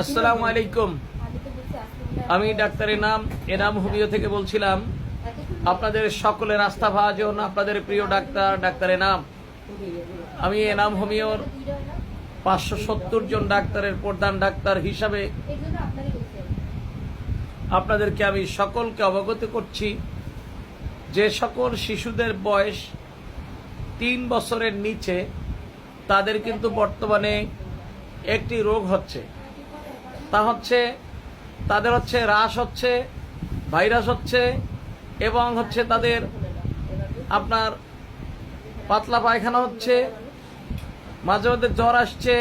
আসসালামু আলাইকুম। আমি ডাক্তার এনাম হোমিও থেকে বলছিলাম। আপনাদের সকলের আস্থাভাজন আপনাদের প্রিয় ডাক্তার এনাম। আমি এনাম হোমিওর 570 জন ডাক্তারের প্রধান ডাক্তার হিসাবে আপনাদেরকে আমি সকলকে অবগত করছি যে সকল শিশুদের বয়স 3 বছরের নিচে তাদের কিন্তু বর্তমানে একটি রোগ হচ্ছে, তা হচ্ছে তাদের রাশ হচ্ছে, ভাইরাস হচ্ছে এবং তাদের আপনার পাতলা পায়খানা হচ্ছে, মাঝে মাঝে জ্বর আসছে,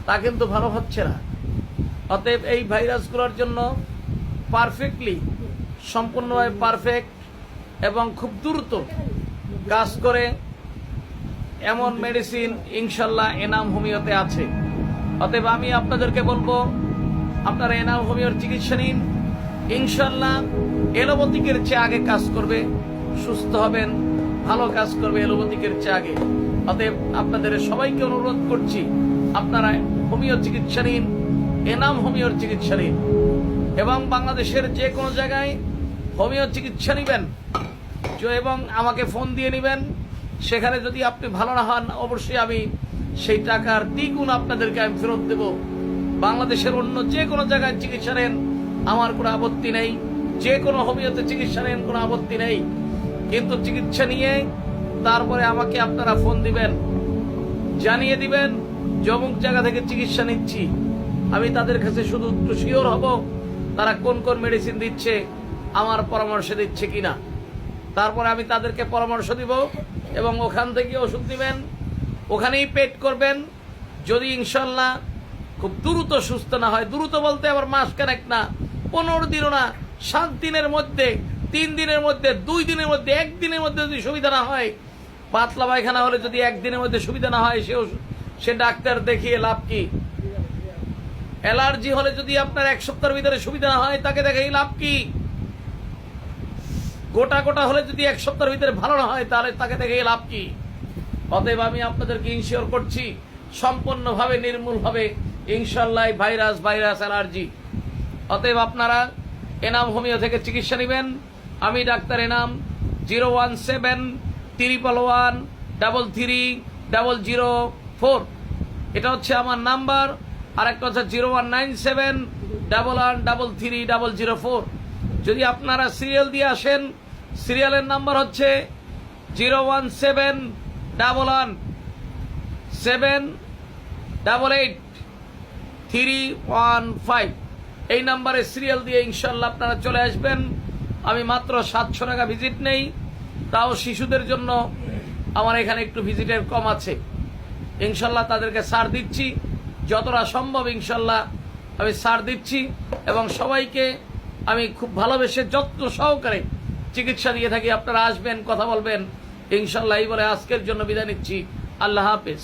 তা কিন্তু ভালো হচ্ছে না। অতএব এই ভাইরাসগুলোর জন্য সম্পূর্ণভাবে পারফেক্ট এবং খুব দ্রুত কাজ করে এমন মেডিসিন ইনশাল্লাহ এনাম হোমিওতে আছে। অতএব আমি আপনাদেরকে বলবো, আপনারা এনাম হোমিওর চিকিৎসা নিন। ইনশাল্লাহ এলোপ্যাথিকের চেয়ে আগে কাজ করবে, সুস্থ হবেন, ভালো কাজ করবে এলোপ্যাথিকের চেয়ে আগে। অতএব আপনাদের সবাইকে অনুরোধ করছি, আপনারা হোমিও চিকিৎসা নিন, এনাম হোমিওর চিকিৎসা নিন এবং বাংলাদেশের যে কোনো জায়গায় হোমিও চিকিৎসা নিবেন এবং আমাকে ফোন দিয়ে নেবেন। সেখানে যদি আপনি ভালো না হন, অবশ্যই আমি সেই টাকার দ্বিগুণ আপনাদেরকে আমি ফেরত দেব। বাংলাদেশের অন্য যে কোনো জায়গায় চিকিৎসা নেন, আমার কোনো আপত্তি নেই। যে কোনো হোমিওতে চিকিৎসা নেন, কোনো আপত্তি নেই। কিন্তু চিকিৎসা নিয়ে তারপরে আমাকে আপনারা ফোন দিবেন, জানিয়ে দিবেন যে অমুক জায়গা থেকে চিকিৎসা নিচ্ছি। আমি তাদের কাছে শুধু একটু শিওর হব তারা কোন কোন মেডিসিন দিচ্ছে, আমার পরামর্শ দিচ্ছে কিনা। তারপরে আমি তাদেরকে পরামর্শ দিব এবং ওখান থেকে ওষুধ দিবেন, ওখানেই পেট করবেন। যদি ইনশাল্লাহ খুব দ্রুত সুস্থ না হয়, দ্রুত বলতে আবার মাসখানেক না, 15 দিনও না, 7 দিনের মধ্যে, 3 দিনের মধ্যে, 2 দিনের মধ্যে, 1 দিনের মধ্যে যদি সুবিধা না হয়, পাতলা পায়খানা হলে যদি 1 দিনের মধ্যে সুবিধা না হয়, সে ডাক্তার দেখিয়ে লাভ কি? অ্যালার্জি হলে যদি আপনার 1 সপ্তাহের ভিতরে সুবিধা না হয়, তাকে দেখাই লাভ কি? গোটা গোটা হলে যদি 1 সপ্তাহের ভিতরে ভালো না হয়, তাহলে তাকে দেখে লাভ কি? অতএব আমি আপনাদেরকে ইনশিওর করছি সম্পূর্ণভাবে নির্মূল হবে ইনশাল্লাহ ভাইরাস অ্যালার্জি। অতএব আপনারা এনাম হোমিও থেকে চিকিৎসা নেবেন। আমি ডাক্তার এনাম। 017-111-33-004 এটা আমার নাম্বার। আর একটা 019711133-004। যদি আপনারা সিরিয়াল দিয়ে আসেন, সিরিয়ালের নাম্বার 017-788-315। এই নাম্বারে সিরিয়াল দিয়ে ইনশাল্লাহ আপনারা চলে আসবেন। আমি মাত্র 700 টাকা ভিজিট নেই, তাও শিশুদের জন্য আমার এখানে একটু ভিজিটের কম আছে। ইনশাল্লাহ তাদেরকে ছাড় দিচ্ছি, যতটা সম্ভব ইনশাল্লাহ আমি ছাড় দিচ্ছি এবং সবাইকে আমি খুব ভালোবেসে যত্ন সহকারে চিকিৎসা দিয়ে থাকি। আপনারা আসবেন, কথা বলবেন ইনশাল্লাহ। এই বলে আজকের জন্য বিদায় নিচ্ছি। আল্লাহ হাফেজ।